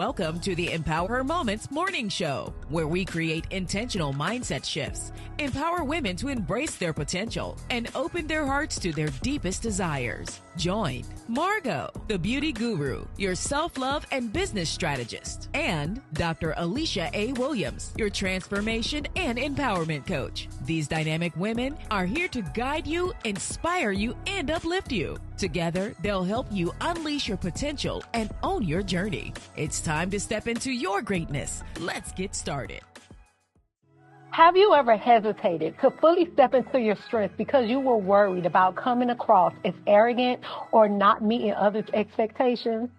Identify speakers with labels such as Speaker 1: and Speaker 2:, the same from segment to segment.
Speaker 1: Welcome to the Empower Her Moments morning show, where we create intentional mindset shifts, empower women to embrace their potential, and open their hearts to their deepest desires. Join Margot, the beauty guru, your self-love and business strategist, and Dr. Alicia A. Williams, your transformation and empowerment coach. These dynamic women are here to guide you, inspire you, and uplift you. Together, they'll help you unleash your potential and own your journey. It's time to step into your greatness. Let's get started.
Speaker 2: Have you ever hesitated to fully step into your strength because you were worried about coming across as arrogant or not meeting others' expectations?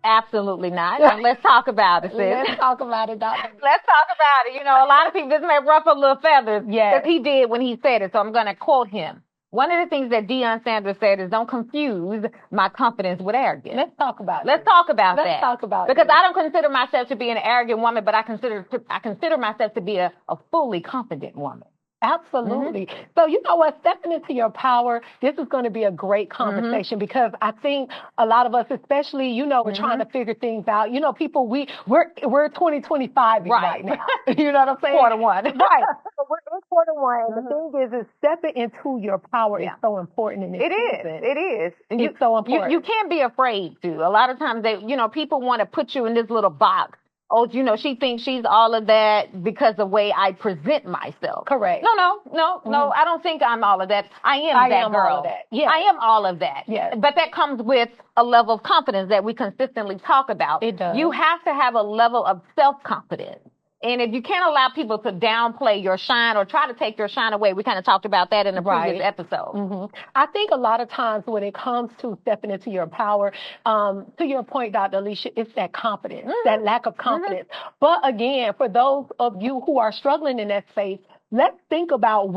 Speaker 3: Absolutely not. And let's talk about it, sis.
Speaker 2: Let's talk about it, Doctor.
Speaker 3: Let's talk about it. You know, a lot of people, this may ruffle little feathers.
Speaker 2: Yes.
Speaker 3: Because he did when he said it, so I'm going to quote him. One of the things that Deion Sanders said is, don't confuse my confidence with arrogance.
Speaker 2: Let's talk about
Speaker 3: Let's talk about that.
Speaker 2: Let's talk about
Speaker 3: Because
Speaker 2: it.
Speaker 3: I don't consider myself to be an arrogant woman, but I consider myself to be a fully confident woman.
Speaker 2: Absolutely. So you know what? Stepping into your power, this is going to be a great conversation because I think a lot of us, especially, you know, we're trying to figure things out. You know, people, we're 2025 right now. You know what I'm saying?
Speaker 3: Quarter one.
Speaker 2: Right. So we're in quarter one. And the thing is stepping into your power is so important in this season.
Speaker 3: It is.
Speaker 2: It's so important.
Speaker 3: You can't be afraid to. A lot of times people want to put you in this little box. Oh, you know, she thinks she's all of that because of the way I present myself.
Speaker 2: Correct.
Speaker 3: No. I don't think I'm all of that. I am girl.
Speaker 2: All of that. Yeah.
Speaker 3: I am all of that.
Speaker 2: Yes.
Speaker 3: But that comes with a level of confidence that we consistently talk about.
Speaker 2: It does.
Speaker 3: You have to have a level of self-confidence. And if you can't allow people to downplay your shine or try to take your shine away, we kind of talked about that in the previous episode.
Speaker 2: I think a lot of times when it comes to stepping into your power, to your point, Dr. Alicia, it's that confidence, that lack of confidence. But again, for those of you who are struggling in that space, let's think about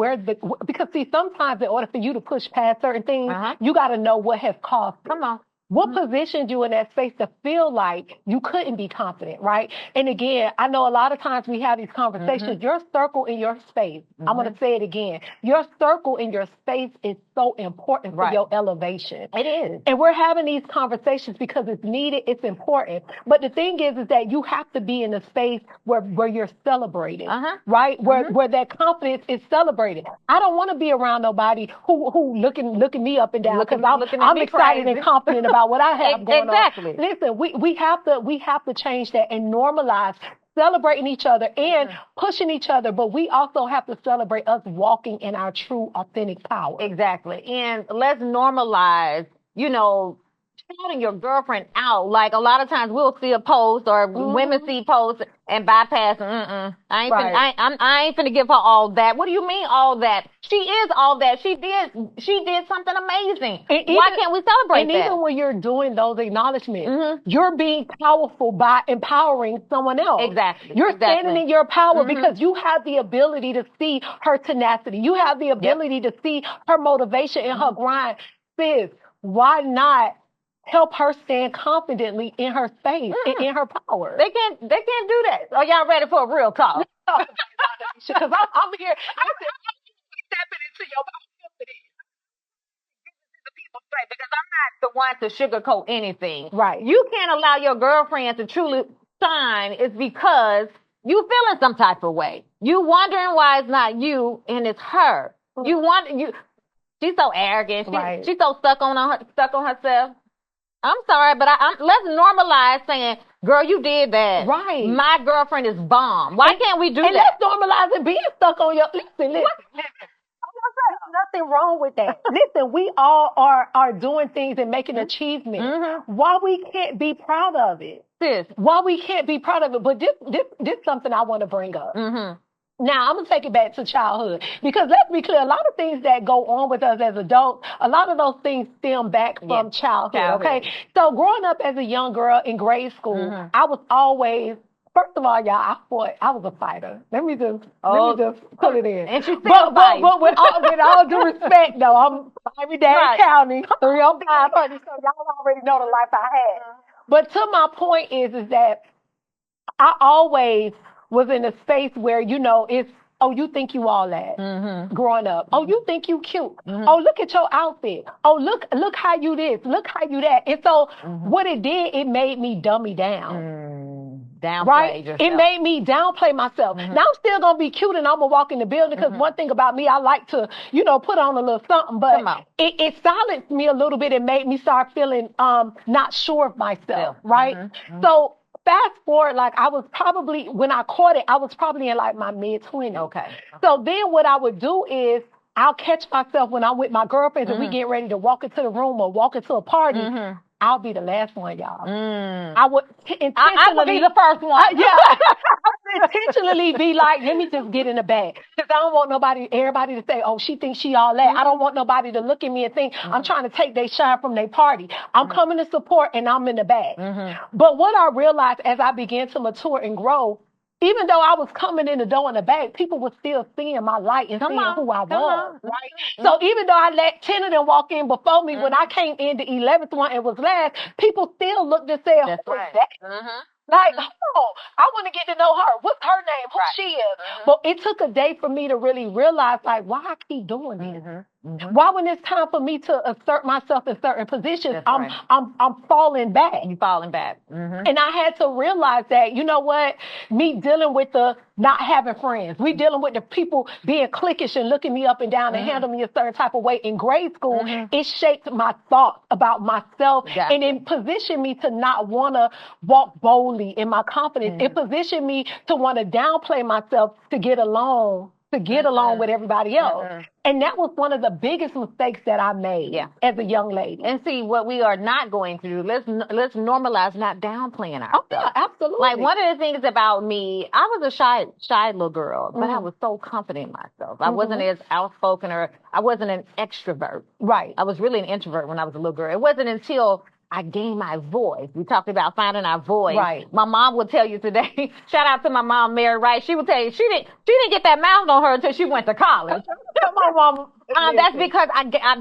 Speaker 2: because see, sometimes in order for you to push past certain things, you got to know what has caused it.
Speaker 3: Come on.
Speaker 2: What positioned you in that space to feel like you couldn't be confident, right? And again, I know a lot of times we have these conversations. Your circle in your space, I'm going to say it again, your circle in your space is so important for your elevation.
Speaker 3: It is.
Speaker 2: And we're having these conversations because it's needed, it's important. But the thing is that you have to be in a space where you're celebrated, right? Where that confidence is celebrated. I don't want to be around nobody who looking me up and down because I'm excited and confident about what I have going on. Listen, we have to change that and normalize celebrating each other and pushing each other, but we also have to celebrate us walking in our true, authentic power.
Speaker 3: Exactly. And let's normalize, shouting your girlfriend out. Like a lot of times we'll see a post or women see posts and bypass. I ain't finna give her all that. What do you mean all that? She is all that. She did something amazing. Why can't we celebrate that?
Speaker 2: And even when you're doing those acknowledgments, you're being powerful by empowering someone else.
Speaker 3: Exactly.
Speaker 2: You're standing in your power because you have the ability to see her tenacity. You have the ability to see her motivation and her grind. Sis, why not help her stand confidently in her space and in her power?
Speaker 3: They can't do that. Are y'all ready for a real talk?
Speaker 2: Because I'm here. I said, I'm stepping into your power.
Speaker 3: The people say, because I'm not the one to sugarcoat anything.
Speaker 2: Right.
Speaker 3: You can't allow your girlfriend to truly shine is because you feeling some type of way. You wondering why it's not you and it's her. She's so arrogant. She's so stuck on herself. I'm sorry, but let's normalize saying, girl, you did that.
Speaker 2: Right.
Speaker 3: My girlfriend is bomb. Why can't we do that?
Speaker 2: And let's normalize it being stuck on your... Listen. Nothing wrong with that. Listen, we all are doing things and making achievements. Why we can't be proud of it?
Speaker 3: Sis.
Speaker 2: Why we can't be proud of it? But this something I want to bring up. Now, I'm going to take it back to childhood because let's be clear, a lot of things that go on with us as adults, a lot of those things stem back from childhood, okay? So growing up as a young girl in grade school, I was always, first of all, y'all, I was a fighter. Let me just put it in.
Speaker 3: And she's still fighting.
Speaker 2: But with all due respect, though, I'm Miami-Dade County, 30500, so y'all already know the life I had. But to my point is that I always was in a space where, it's, oh, you think you all that growing up. Oh, you think you cute. Oh, look at your outfit. Oh, look how you this. Look how you that. And so what it did, it made me dummy down.
Speaker 3: Downplay yourself.
Speaker 2: It made me downplay myself. Now I'm still gonna be cute and I'm gonna walk in the building because one thing about me, I like to, put on a little something, but it silenced me a little bit and made me start feeling not sure of myself, right? So fast forward, like I was probably, when I caught it, I was probably in like my mid-20s.
Speaker 3: Okay.
Speaker 2: So then what I would do is I'll catch myself when I'm with my girlfriends and we get ready to walk into the room or walk into a party. I'll be the last one, y'all. I would intentionally.
Speaker 3: I would be the first one.
Speaker 2: I would intentionally be like, let me just get in the bag. Because I don't want everybody to say, oh, she thinks she all that. I don't want nobody to look at me and think I'm trying to take their shine from their party. I'm coming to support and I'm in the bag. But what I realized as I began to mature and grow, even though I was coming in the door in the back, people were still seeing my light and seeing who I was, right? So even though I let 10 of them walk in before me, when I came in the 11th one and was last, people still looked and said, who is that? Like, oh, I want to get to know her. What's her name? Who she is? But it took a day for me to really realize, like, why I keep doing this? Why when it's time for me to assert myself in certain positions, I'm falling back.
Speaker 3: You falling back.
Speaker 2: And I had to realize that, you know what? Me dealing with the not having friends. We dealing with the people being cliquish and looking me up and down and handling me a certain type of way in grade school. It shaped my thoughts about myself and it positioned me to not want to walk boldly in my confidence. It positioned me to want to downplay myself to get along with everybody else. And that was one of the biggest mistakes that I made as a young lady.
Speaker 3: And see, what we are not going to do, let's normalize not downplaying ourselves.
Speaker 2: Oh, yeah, absolutely.
Speaker 3: Like one of the things about me, I was a shy little girl, but I was so confident in myself. I wasn't as outspoken or I wasn't an extrovert.
Speaker 2: Right.
Speaker 3: I was really an introvert when I was a little girl. It wasn't until I gained my voice. We talked about finding our voice.
Speaker 2: Right.
Speaker 3: My mom would tell you today, shout out to my mom, Mary Wright. She would tell you she didn't get that mouth on her until she went to college.
Speaker 2: My mom.
Speaker 3: That's because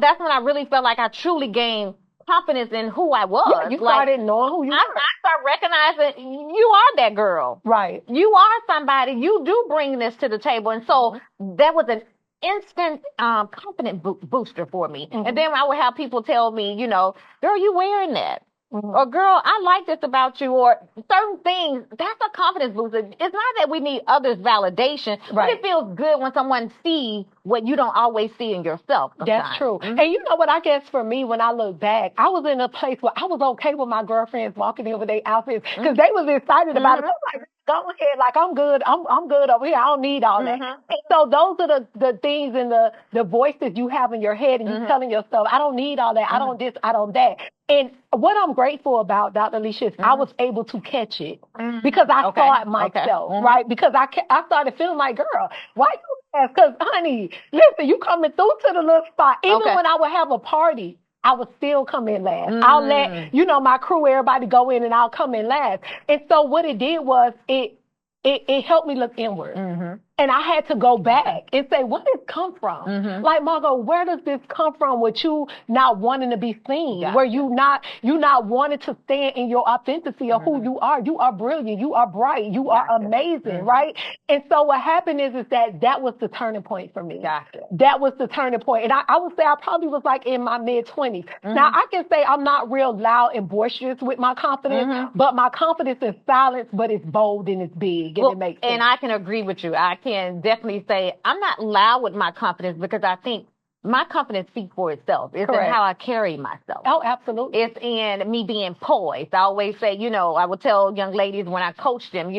Speaker 3: that's when I really felt like I truly gained confidence in who I was.
Speaker 2: Yeah, you started knowing who you were.
Speaker 3: I started recognizing you are that girl.
Speaker 2: Right.
Speaker 3: You are somebody. You do bring this to the table. And so that was an instant confidence booster for me. And then I would have people tell me, girl, you wearing that. Or girl, I like this about you, or certain things. That's a confidence booster. It's not that we need others' validation, but it feels good when someone sees what you don't always see in yourself sometimes.
Speaker 2: That's true. And you know what, I guess for me, when I look back, I was in a place where I was okay with my girlfriends walking in with their outfits because they was excited about it. I'm like, go ahead, like I'm good. I'm good over here. I don't need all that. And so those are the things and the voices you have in your head and you telling yourself, I don't need all that. I don't this, I don't that. And what I'm grateful about, Dr. Alicia, is I was able to catch it because I saw it myself, right? Because I started feeling like, girl, why you ask? Because, honey, listen, you coming through to the little spot. Even when I would have a party, I would still come in last. I'll let, my crew, everybody go in and I'll come in last. And so what it did was it helped me look inward. And I had to go back and say, where did this come from? Like, Margot, where does this come from with you not wanting to be seen? Where you not wanting to stand in your authenticity of who you are. You are brilliant. You are bright. You are amazing, right? And so what happened is that was the turning point for me. That was the turning point. And I would say I probably was like in my mid-20s. Now, I can say I'm not real loud and boisterous with my confidence, but my confidence is silent, but it's bold and it's big, and it makes sense.
Speaker 3: And I can agree with you. I can definitely say I'm not loud with my confidence because I think my confidence speaks for itself. It's in how I carry myself.
Speaker 2: Oh, absolutely.
Speaker 3: It's in me being poised. I always say, I would tell young ladies when I coach them,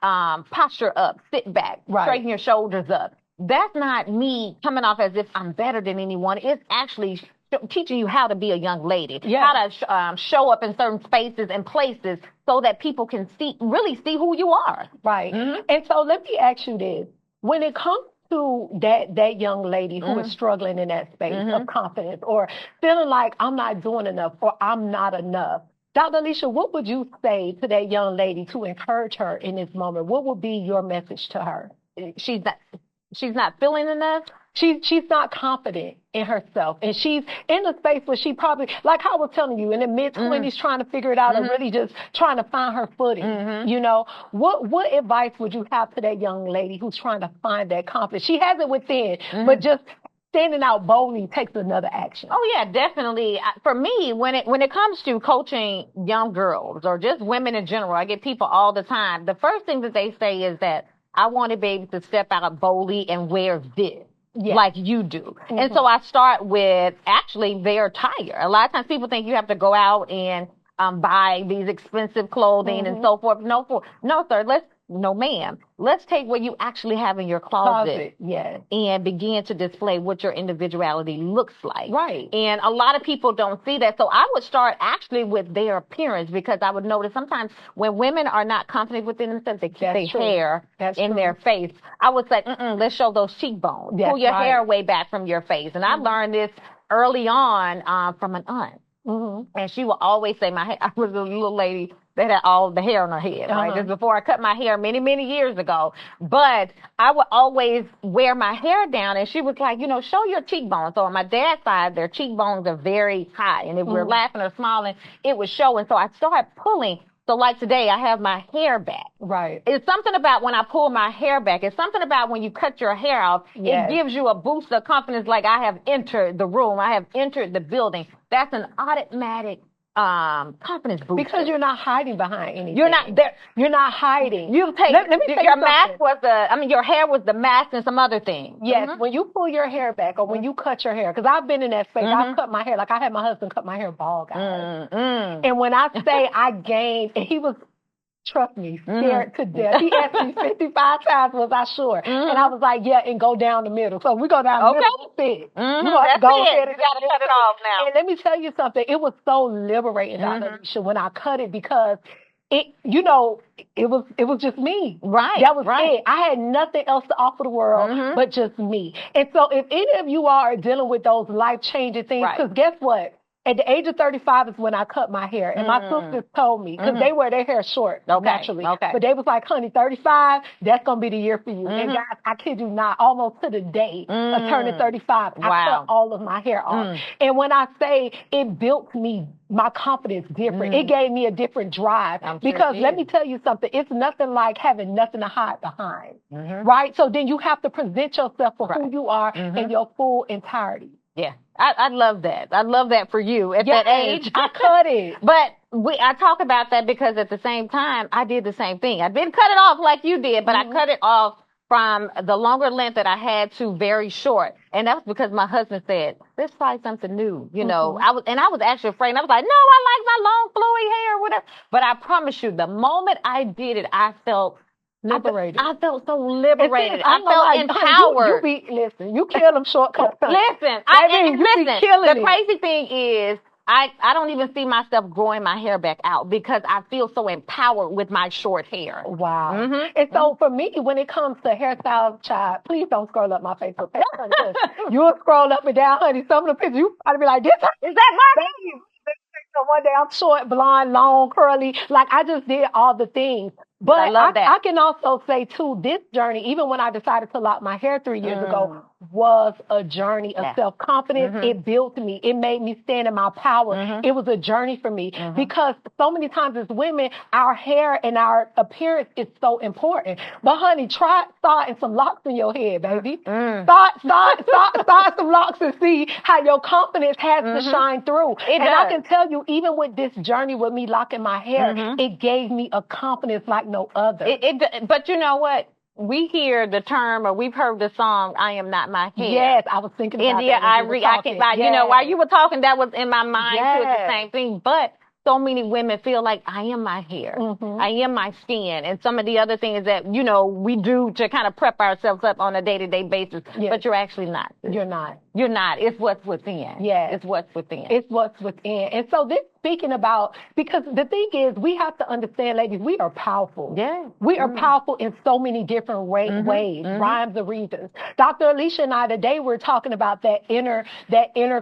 Speaker 3: posture up, sit back, straighten your shoulders up. That's not me coming off as if I'm better than anyone. It's actually teaching you how to be a young lady, how to show up in certain spaces and places so that people can really see who you are.
Speaker 2: Right. And so let me ask you this. When it comes to that young lady who is struggling in that space of confidence or feeling like I'm not doing enough or I'm not enough, Dr. Alicia, what would you say to that young lady to encourage her in this moment? What would be your message to her?
Speaker 3: She's not feeling enough.
Speaker 2: She's not confident in herself. And she's in a space where she probably, like I was telling you, in the mid-20s trying to figure it out and really just trying to find her footing. What advice would you have to that young lady who's trying to find that confidence? She has it within, but just standing out boldly takes another action.
Speaker 3: Oh yeah, definitely. For me, when it comes to coaching young girls or just women in general, I get people all the time. The first thing that they say is that I want to be able to step out boldly and wear this. Yes. Like you do. Mm-hmm. And so I start with actually their attire. A lot of times people think you have to go out and buy these expensive clothing and so forth. No, sir. No, ma'am. Let's take what you actually have in your closet
Speaker 2: yes,
Speaker 3: and begin to display what your individuality looks like.
Speaker 2: Right.
Speaker 3: And a lot of people don't see that. So I would start actually with their appearance, because I would notice sometimes when women are not confident within themselves, they keep their hair in their face. I would say, let's show those cheekbones. Pull your hair way back from your face. And I learned this early on from an aunt. And she will always say, I was a little lady that had all the hair on her head, right? This is before I cut my hair many, many years ago. But I would always wear my hair down, and she was like, show your cheekbones. So on my dad's side, their cheekbones are very high. And if we're laughing or smiling, it was showing. So I started pulling. So like today, I have my hair back.
Speaker 2: Right.
Speaker 3: It's something about when I pull my hair back. It's something about when you cut your hair off. Yes. It gives you a boost of confidence, like I have entered the room. I have entered the building. That's an automatic confidence booster.
Speaker 2: Because you're not hiding behind anything.
Speaker 3: You're not there.
Speaker 2: You're not hiding.
Speaker 3: You take
Speaker 2: let me say
Speaker 3: your mask was your hair was the mask and some other things.
Speaker 2: Yes, when you pull your hair back or when you cut your hair, because I've been in that space. I've cut my hair. Like I had my husband cut my hair bald, guys. And when I say I gained, and he was, trust me, scared to death. He asked me 55 times, was I sure? And I was like, yeah, and go down the middle. So we go down the middle. That's it. You
Speaker 3: have to go ahead. You got to cut it off now.
Speaker 2: And let me tell you something. It was so liberating, Dr. Alicia, when I cut it, because it was just me.
Speaker 3: Right.
Speaker 2: That was it. I had nothing else to offer the world but just me. And so if any of you are dealing with those life-changing things, because guess what? At the age of 35 is when I cut my hair. And my sisters told me, because they wear their hair short naturally. But they was like, honey, 35, that's going to be the year for you. And guys, I kid you not, almost to the day of turning 35, I cut all of my hair off. And when I say it built me, my confidence different. It gave me a different drive. Because let me tell you something, it's nothing like having nothing to hide behind. Right? So then you have to present yourself for who you are in your full entirety.
Speaker 3: Yeah. I love that. I love that for you at that age.
Speaker 2: I cut it.
Speaker 3: But I talk about that because at the same time, I did the same thing. I didn't cut it off like you did, but I cut it off from the longer length that I had to very short. And that was because my husband said, let's try something new. I was actually afraid. And I was like, no, I like my long flowy hair or whatever. But I promise you, the moment I did it, I felt
Speaker 2: liberated.
Speaker 3: I felt so liberated. I felt empowered.
Speaker 2: Listen, you kill them shortcuts.
Speaker 3: Listen, the crazy thing is, I don't even see myself growing my hair back out because I feel so empowered with my short hair.
Speaker 2: Wow. And so for me, when it comes to hairstyle, child, please don't scroll up my Facebook page. You'll scroll up and down, honey. Some of the pictures, you probably be like, is that my baby? So one day I'm short, blonde, long, curly. Like I just did all the things. But I can also say, too, this journey, even when I decided to lock my hair 3 years ago, was a journey of self-confidence. It built me. It made me stand in my power. It was a journey for me because so many times as women, our hair and our appearance is so important. But, honey, try starting some locks in your head, baby. Start some locks and see how your confidence has to shine through. I can tell you, even with this journey with me locking my hair, it gave me a confidence like no other.
Speaker 3: But you know what? We hear the term, or we've heard the song, I am not my hair.
Speaker 2: Yes, I was thinking about
Speaker 3: India, I can't buy. While you were talking, that was in my mind too, it's the same thing. But so many women feel like I am my hair. I am my skin. And some of the other things that, we do to kind of prep ourselves up on a day-to-day basis. But you're actually not.
Speaker 2: You're not.
Speaker 3: You're not. It's what's within.
Speaker 2: Yeah.
Speaker 3: It's what's within.
Speaker 2: It's what's within. And so this speaking about, because the thing is, we have to understand, ladies, we are powerful.
Speaker 3: Yeah.
Speaker 2: We are powerful in so many different ways, rhymes of reasons. Dr. Alicia and I today, we're talking about that inner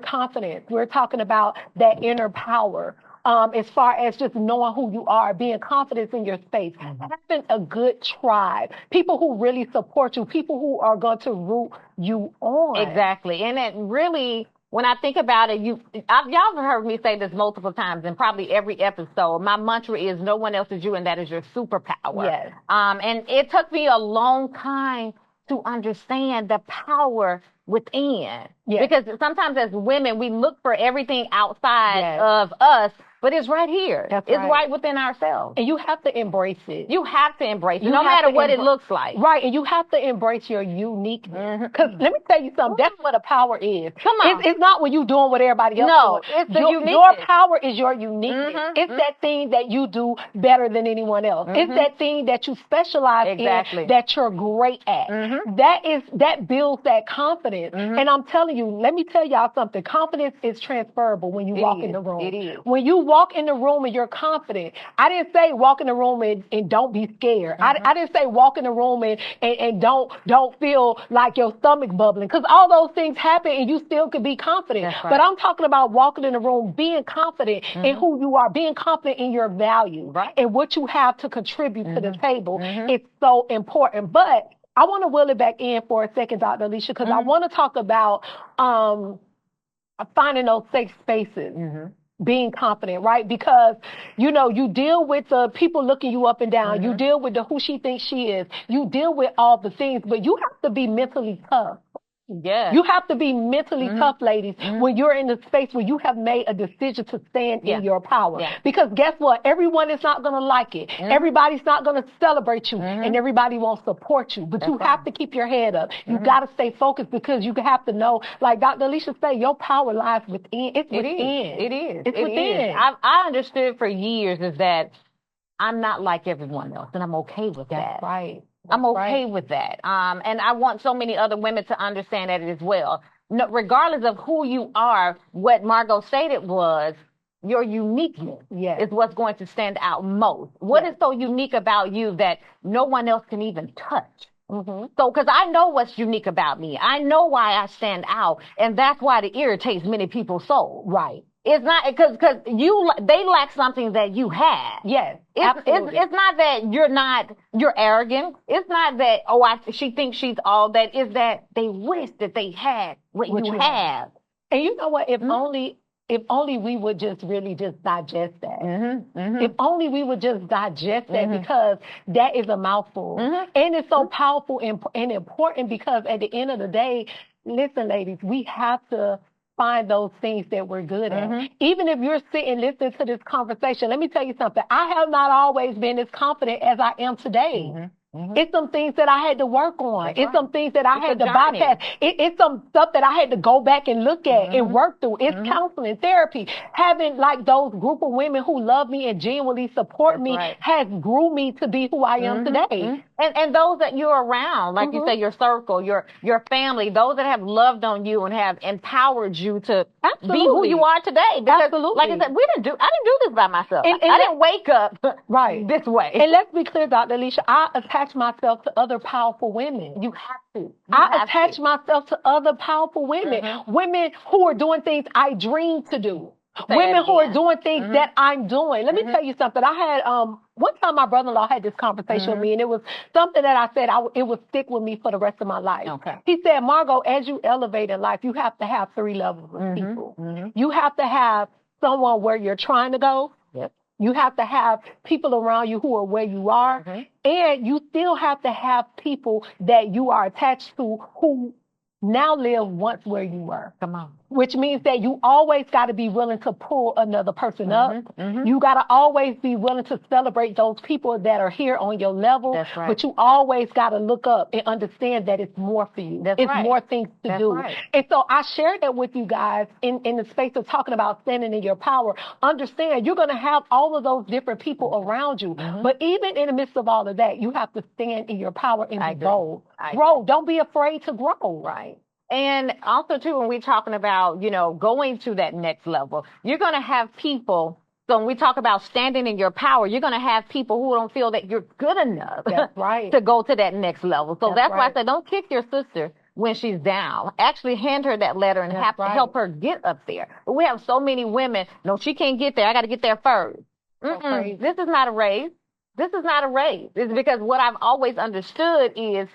Speaker 2: confidence. We're talking about that inner power. As far as just knowing who you are, being confident in your space, having a good tribe, people who really support you, people who are going to root you on.
Speaker 3: Exactly. And it really, when I think about it, y'all have heard me say this multiple times in probably every episode. My mantra is no one else is you, and that is your superpower.
Speaker 2: Yes.
Speaker 3: And it took me a long time to understand the power within. Yes. Because sometimes as women, we look for everything outside yes. of us, but it's right here. That's it's right within ourselves.
Speaker 2: And you have to embrace it.
Speaker 3: You have to embrace it, no matter what it looks like.
Speaker 2: Right, and you have to embrace your uniqueness. Because let me tell you something, that's what a power is. Come on. It's not when you're doing what everybody else doing.
Speaker 3: It's the uniqueness.
Speaker 2: Your power is your uniqueness. It's that thing that you do better than anyone else. It's that thing that you specialize in that you're great at. That builds that confidence. And I'm telling you, let me tell y'all something. Confidence is transferable when you walk in the room.
Speaker 3: It is.
Speaker 2: When you walk in the room and you're confident. I didn't say walk in the room and don't be scared. I didn't say walk in the room and don't feel like your stomach bubbling, because all those things happen and you still could be confident. Right. But I'm talking about walking in the room, being confident in who you are, being confident in your value and what you have to contribute to the table. It's so important. But I want to wheel it back in for a second, Dr. Alicia, because I want to talk about finding those safe spaces. Being confident, right? Because, you know, you deal with the people looking you up and down. You deal with the who she thinks she is. You deal with all the things, but you have to be mentally tough.
Speaker 3: Yeah.
Speaker 2: You have to be mentally tough, ladies, when you're in a space where you have made a decision to stand in your power. Yeah. Because guess what? Everyone is not going to like it. Everybody's not going to celebrate you, and everybody won't support you. But you have to keep your head up. You got to stay focused, because you have to know, like Dr. Alicia said, your power lies within. It's within.
Speaker 3: It is.
Speaker 2: It's within.
Speaker 3: I understood for years is that I'm not like everyone else, and I'm okay with that.
Speaker 2: That's right.
Speaker 3: I'm okay with that. And I want so many other women to understand that as well. No, regardless of who you are, what Margot stated was your uniqueness is what's going to stand out most. What is so unique about you that no one else can even touch? So, because I know what's unique about me. I know why I stand out, and that's why it irritates many people's souls.
Speaker 2: Right.
Speaker 3: It's not because they lack something that you have.
Speaker 2: Yes,
Speaker 3: absolutely. It's not that you're arrogant. It's not that, she thinks she's all that. It's that they wish that they had what you have.
Speaker 2: And you know what? If only we would just really just digest that. If only we would just digest that, because that is a mouthful. And it's so powerful and important, because at the end of the day, listen, ladies, we have to find those things that we're good at. Even if you're sitting listening to this conversation, let me tell you something. I have not always been as confident as I am today. It's some things that I had to work on. It's some things that I had to bypass. It's some stuff that I had to go back and look at and work through. It's counseling, therapy. Having like those group of women who love me and genuinely support me has grew me to be who I am today.
Speaker 3: And those that you're around, like you say, your circle, your family, those that have loved on you and have empowered you to be who you are today. Because, like I said, I didn't do this by myself. I didn't wake up this way.
Speaker 2: And let's be clear, Dr. Alicia, I attach myself to other powerful women.
Speaker 3: You have to.
Speaker 2: I attach myself to other powerful women. Women who are doing things I dream to do. Women who are doing things that I'm doing. Let me tell you something. I had one time my brother-in-law had this conversation with me, and it was something that I said it would stick with me for the rest of my life. He said, Margot, as you elevate in life, you have to have 3 levels of people. You have to have someone where you're trying to go. You have to have people around you who are where you are. And you still have to have people that you are attached to who now live once where you were.
Speaker 3: Come on.
Speaker 2: Which means that you always got to be willing to pull another person up. You got to always be willing to celebrate those people that are here on your level.
Speaker 3: That's right.
Speaker 2: But you always got to look up and understand that it's more for you. It's more things to do. And so I shared that with you guys in the space of talking about standing in your power. Understand, you're going to have all of those different people around you. But even in the midst of all of that, you have to stand in your power and be bold. Grow. Don't be afraid to grow.
Speaker 3: Right. And also, too, when we're talking about, going to that next level, you're going to have people. So when we talk about standing in your power, you're going to have people who don't feel that you're good enough to go to that next level. So that's why I said, don't kick your sister when she's down. Actually hand her that letter and have to help her get up there. But we have so many women, no, she can't get there. I got to get there first. This is not a race. This is not a race. It's because what I've always understood is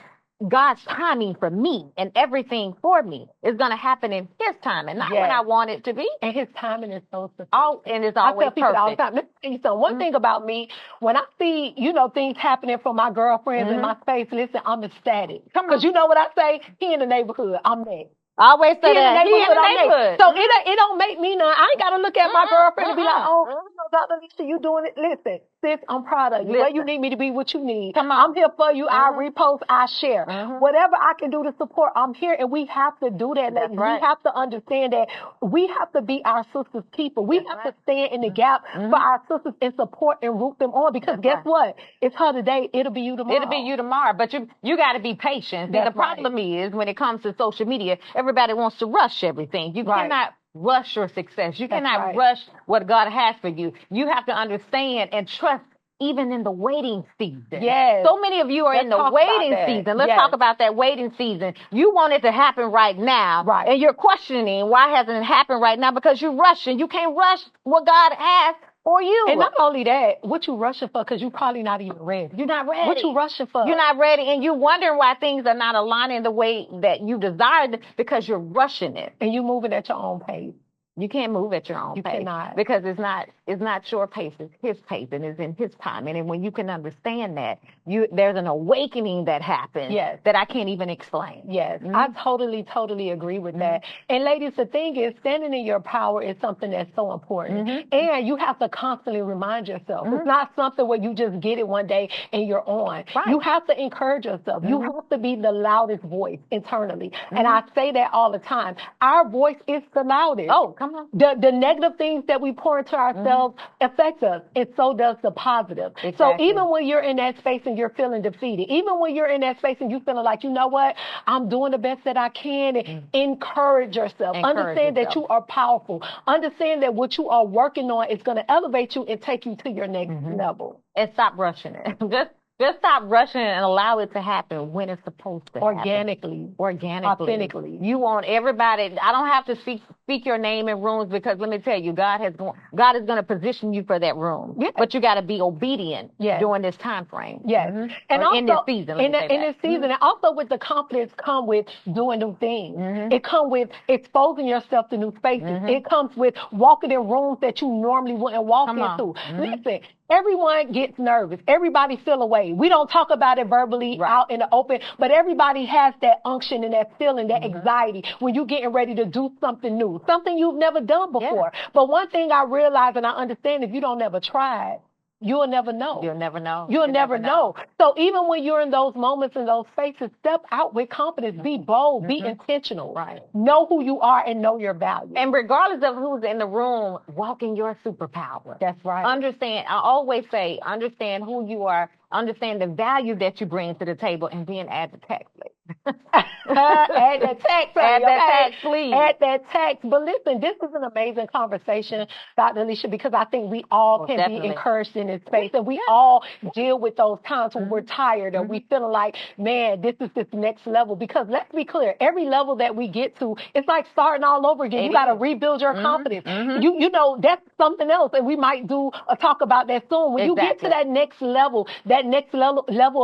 Speaker 3: God's timing for me and everything for me is going to happen in His time and not when I want it to be.
Speaker 2: And His timing is so specific.
Speaker 3: And it's always
Speaker 2: I tell people all the time. Let me tell you something. One thing about me, when I see, things happening for my girlfriends in my space, listen, I'm ecstatic. Because you know what I say? He in the neighborhood. I'm next.
Speaker 3: I always say that.
Speaker 2: He in the neighborhood. So it don't make me none. I ain't got to look at my girlfriend and be like, oh, Dr. Alicia, you doing it. Listen, sis, I'm proud of you. Where you need me to be, what you need.
Speaker 3: Come on.
Speaker 2: I'm here for you. I repost, I share. Whatever I can do to support, I'm here. And we have to do that, ladies. We have to understand that we have to be our sisters' keeper. We have to stand in the gap for our sisters and support and root them on. Because guess what? It's her today. It'll be you tomorrow.
Speaker 3: It'll be you tomorrow. But you got to be patient. See, the problem is when it comes to social media, everybody wants to rush everything. You cannot rush your success. You cannot rush what God has for you. You have to understand and trust even in the waiting season.
Speaker 2: Yes.
Speaker 3: So many of you are in the waiting season. Let's talk about that waiting season. You want it to happen right now.
Speaker 2: Right.
Speaker 3: And you're questioning why hasn't it happened right now? Because you're rushing. You can't rush what God has for you.
Speaker 2: And not only that, what you rushing for? Because you're probably not even ready.
Speaker 3: You're not ready.
Speaker 2: What you rushing for?
Speaker 3: You're not ready, and you're wondering why things are not aligning the way that you desired because you're rushing it.
Speaker 2: And you moving at your own pace.
Speaker 3: You can't move at your own pace.
Speaker 2: You cannot.
Speaker 3: Because it's not your pace, it's his pace, and it's in his time. And when you can understand that, there's an awakening that happens that I can't even explain.
Speaker 2: Yes, I totally agree with that. And ladies, the thing is, standing in your power is something that's so important. And you have to constantly remind yourself. It's not something where you just get it one day and you're on.
Speaker 3: Right.
Speaker 2: You have to encourage yourself. You have to be the loudest voice internally. And I say that all the time. Our voice is the loudest.
Speaker 3: Oh, come on.
Speaker 2: The negative things that we pour into ourselves affect us, and so does the positive.
Speaker 3: Exactly.
Speaker 2: So even when you're in that space and you're feeling defeated, even when you're in that space and you feeling like, you know what, I'm doing the best that I can, and encourage yourself. Understand that you are powerful. Understand that what you are working on is going to elevate you and take you to your next level.
Speaker 3: And stop rushing it. Just stop rushing and allow it to happen when it's supposed to happen.
Speaker 2: Organically.
Speaker 3: Authentically. You want everybody. I don't have to speak your name in rooms because let me tell you, God is going to position you for that room. Yes. But you got to be obedient during this time frame.
Speaker 2: Yes. And also,
Speaker 3: in this season.
Speaker 2: In this season. And also with the confidence come with doing new things. It comes with exposing yourself to new spaces. It comes with walking in rooms that you normally wouldn't walk into. Listen, everyone gets nervous. Everybody feel away. We don't talk about it verbally out in the open, but everybody has that unction and that feeling, that anxiety when you're getting ready to do something new, something you've never done before. But one thing I realize and I understand, if you don't never try it, you'll never know.
Speaker 3: You'll never know.
Speaker 2: You'll never know. So even when you're in those moments and those spaces, step out with confidence. Be bold. Be intentional.
Speaker 3: Right.
Speaker 2: Know who you are and know your value.
Speaker 3: And regardless of who's in the room, walk in your superpower.
Speaker 2: That's right.
Speaker 3: Understand. I always say, understand who you are. Understand the value that you bring to the table, and then add the tax, please.
Speaker 2: Add that tax.
Speaker 3: Add that tax, please.
Speaker 2: Add that tax. But listen, this is an amazing conversation, Dr. Alicia, because I think we all can be encouraged in this space. And we all deal with those times when we're tired or we feeling like, man, this is this next level. Because let's be clear, every level that we get to, it's like starting all over again. You got to rebuild your confidence. You know, that's something else. And we might do a talk about that soon. When you get to that next level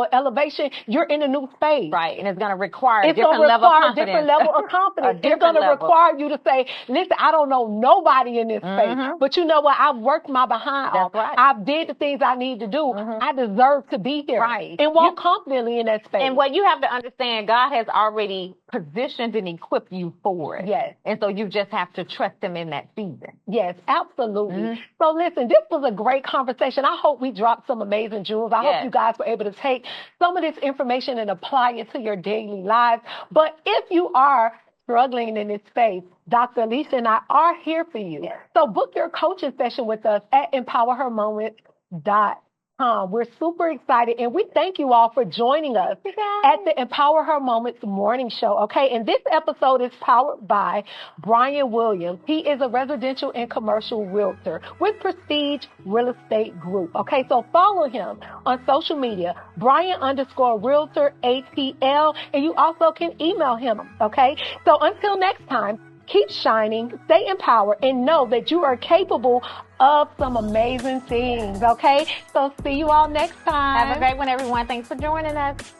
Speaker 2: of elevation, you're in a new space.
Speaker 3: Right. And it's going to require a different level of confidence.
Speaker 2: Different level of confidence. It's going to require you to say, listen, I don't know nobody in this space, but you know what? I've worked my behind off.
Speaker 3: Right.
Speaker 2: I've did the things I need to do. I deserve to be here.
Speaker 3: Right.
Speaker 2: And walk confidently in that space.
Speaker 3: And what you have to understand, God has already positioned and equipped you for it.
Speaker 2: Yes.
Speaker 3: And so you just have to trust him in that season.
Speaker 2: Yes, absolutely. So listen, this was a great conversation. I hope we dropped some amazing jewels. I hope you guys were able to take some of this information and apply it to your daily lives. But if you are struggling in this space, Dr. Alicia and I are here for you. Yes. So book your coaching session with us at empowerhermoments.com. We're super excited, and we thank you all for joining us at the Empower Her Moments morning show, okay? And this episode is powered by Brian Williams. He is a residential and commercial realtor with Prestige Real Estate Group, okay? So follow him on social media, Brian_Realtor ATL, and you also can email him, okay? So until next time, keep shining, stay empowered, and know that you are capable of some amazing things, okay? So see you all next time.
Speaker 3: Have a great one, everyone. Thanks for joining us.